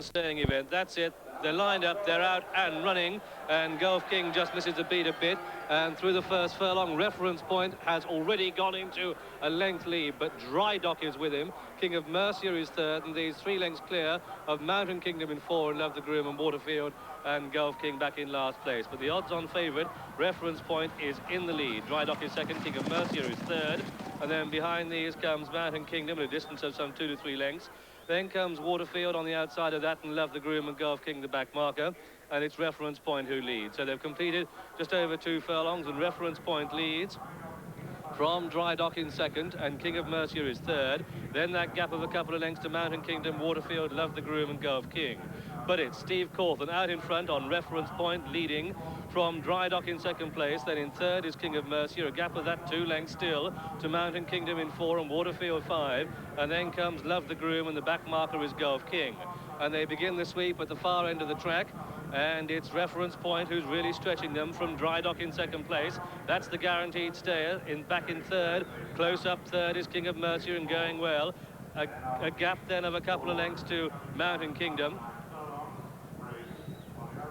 staying event. That's it. They're lined up, they're out and running, and Gulf King just misses the beat a bit, and through the first furlong, Reference Point has already gone into a length lead, but Dry Dock is with him. King of Mercia is third, and these 3 lengths clear of Mountain Kingdom in 4, and Love the Groom and Waterfield, and Gulf King back in last place. But the odds-on favourite, Reference Point, is in the lead. Dry Dock is second, King of Mercia is third, and then behind these comes Mountain Kingdom at a distance of some 2 to 3 lengths. Then comes Waterfield on the outside of that, and Love the Groom and Gulf King the back marker, and it's Reference Point who leads. So they've completed just over 2 furlongs, and Reference Point leads from Dry Dock in second, and King of Mercia is third. Then that gap of a couple of lengths to Mountain Kingdom, Waterfield, Love the Groom and Gulf King. But it's Steve Cawthon out in front on Reference Point, leading from Dry Dock in second place. Then in third is King of Mercia, a gap of that 2 lengths still to Mountain Kingdom in 4 and Waterfield 5. And then comes Love the Groom, and the back marker is Gulf King. And they begin the sweep at the far end of the track, and it's Reference Point who's really stretching them from Dry Dock in second place. That's the guaranteed stayer. Back in third, close up third is King of Mercia and going well. A gap then of a couple of lengths to Mountain Kingdom.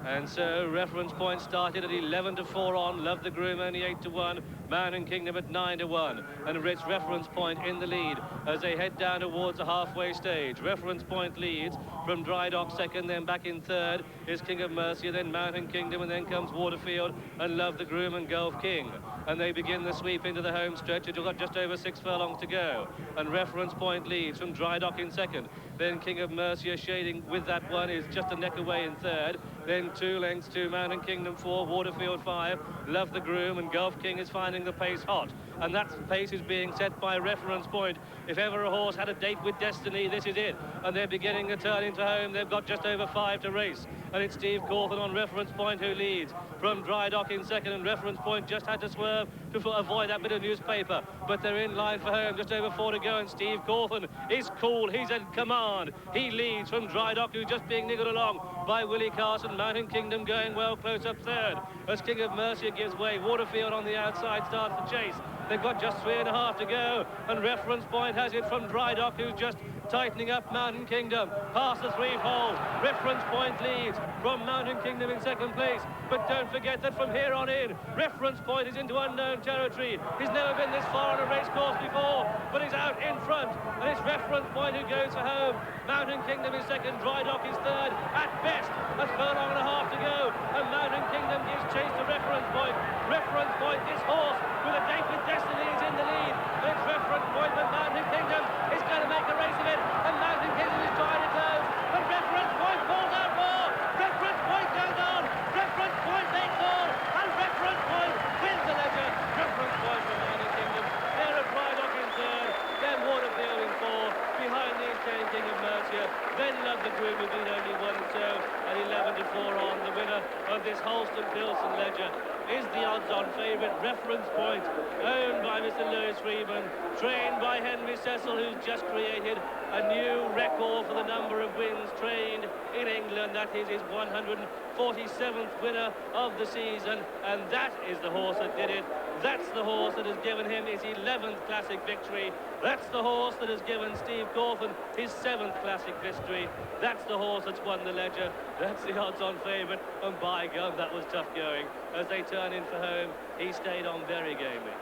And so Reference Point started at 11 to 4 on, Love the Groom only 8 to 1, Mountain Kingdom at 9 to 1. And it's Reference Point in the lead as they head down towards the halfway stage. Reference Point leads from Dry Dock second, then back in third is King of Mercia, then Mountain Kingdom, and then comes Waterfield and Love the Groom and Gulf King. And they begin the sweep into the home stretch. It's got just over 6 furlongs to go. And Reference Point leads from Dry Dock in second. Then King of Mercia shading with that one is just a neck away in third. Then 2 lengths to Mountain Kingdom 4, Waterfield 5, Love the Groom, and Gulf King is finding the pace hot. And that pace is being set by Reference Point. If ever a horse had a date with destiny, this is it. And they're beginning to turn into home. They've got just over 5 to race. And it's Steve Cawthon on Reference Point who leads from Dry Dock in second, and Reference Point just had to swerve to avoid that bit of newspaper. But they're in line for home, just over 4 to go, and Steve Cawthon is cool. He's in command. He leads from Dry Dock, who's just being niggled along by Willie Carson. Mountain Kingdom going well, close up third as King of Mercia gives way. Waterfield on the outside starts the chase. They've got just 3.5 to go, and Reference Point has it from Dry Dock, who's just tightening up Mountain Kingdom. Past the 3-fold, Reference Point leads from Mountain Kingdom in second place. But don't forget that from here on in, Reference Point is into unknown territory. He's never been this far on a race course before, but he's out in front, and it's Reference Point who goes for home. Mountain Kingdom is second, Dry Dock is third, at best. A furlong and a half to go, and Mountain Kingdom gives chase to Reference Point. Reference Point, this horse with a date with destiny, is in the lead. And it's Reference Point, but Mountain Kingdom is going to make a race of it, and Mountain Kingdom is trying to close, but Reference Point pulls out more. Reference Point goes on. Reference Point makes all, and Reference Point wins the Ledger. Reference Point for Mountain Kingdom. They're at Dry Dock in third, then Waterfield in 4. Behind these came King of Mercia, then Love the Groom, who beat only 1 and 2, and 11 to 4 on. The winner of this Holston-Pilson Ledger is the odds-on favourite, Reference Point, owned by Mr. Lewis Freeman, trained by Henry Cecil, who's just created a new record for the number of wins trained in England. That is his 147th winner of the season, and that is the horse that did it. That's the horse that has given him his 11th classic victory. That's the horse that has given Steve Cawthon his 7th classic victory. That's the horse that's won the Ledger. That's the odds-on favourite, and by God, that was tough going. As they turn in for home, he stayed on very gamely.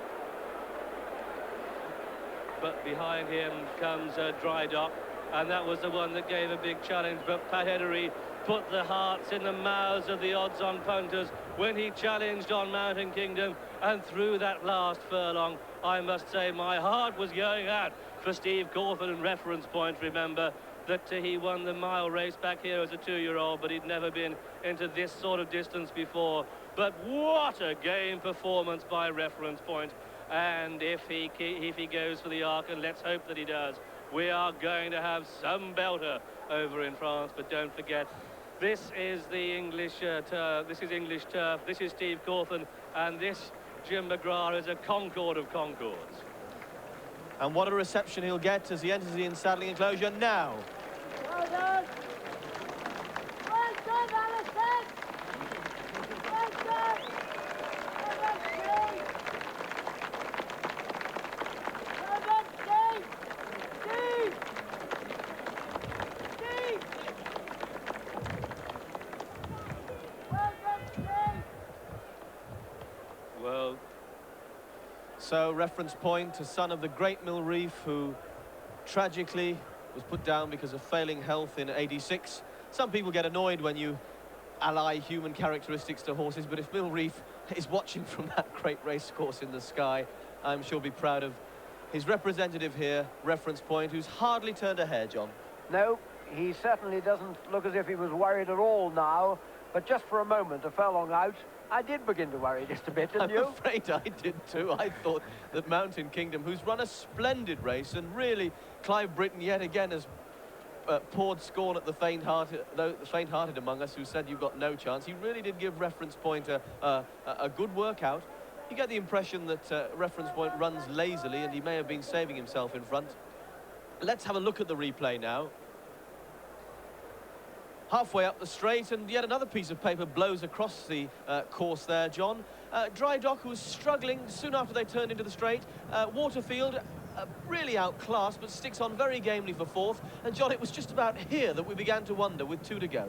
But behind him comes Dry Dock, and that was the one that gave a big challenge. But Pat Edery put the hearts in the mouths of the odds-on punters when he challenged on Mountain Kingdom, and through that last furlong, I must say my heart was going out for Steve Cawthon. And Reference Point, remember that he won the mile race back here as a 2-year-old, but he'd never been into this sort of distance before. But what a game performance by Reference Point. And if he goes for the Arc, and let's hope that he does, we are going to have some belter over in France. But don't forget, this is the English turf. This is English turf. This is Steve Cawthon, and this, Jim McGrath, is a concord of concords. And what a reception he'll get as he enters the saddling enclosure now. Well done. Well done, Alison. Well done. Well done, Steve. Well done, Steve. Steve. Steve. So, reference point to son of the great Mill Reef, who tragically was put down because of failing health in '86. Some people get annoyed when you ally human characteristics to horses, but if Mill Reef is watching from that great racecourse in the sky, I'm sure he'll be proud of his representative here, reference point, who's hardly turned a hair, John. No, he certainly doesn't look as if he was worried at all now, but just for a moment, a furlong out, I did begin to worry just a bit, didn't you? I'm afraid I did too. I thought that Mountain Kingdom, who's run a splendid race, and really Clive Britton yet again has poured scorn at the faint-hearted among us who said you've got no chance. He really did give reference point a good workout. You get the impression that reference point runs lazily, and he may have been saving himself in front. Let's have a look at the replay now. Halfway up the straight, and yet another piece of paper blows across the course there, John. Dry Dock, who was struggling soon after they turned into the straight. Waterfield, really outclassed, but sticks on very gamely for fourth. And, John, it was just about here that we began to wonder with 2 to go.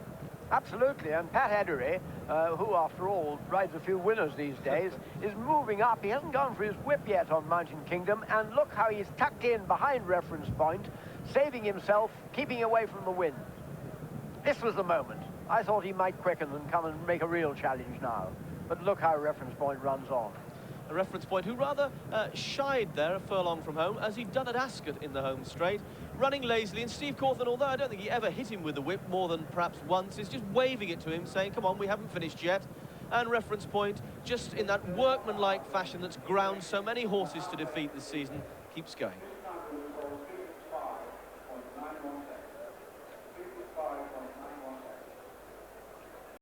Absolutely, and Pat Edery, who, after all, rides a few winners these days, is moving up. He hasn't gone for his whip yet on Mountain Kingdom, and look how he's tucked in behind reference point, saving himself, keeping away from the wind. This was the moment. I thought he might quicken and come and make a real challenge now. But look how reference point runs on. A reference point who rather shied there a furlong from home, as he'd done at Ascot in the home straight, running lazily. And Steve Cawthon, although I don't think he ever hit him with the whip more than perhaps once, is just waving it to him, saying, come on, we haven't finished yet. And reference point, just in that workmanlike fashion that's ground so many horses to defeat this season, keeps going.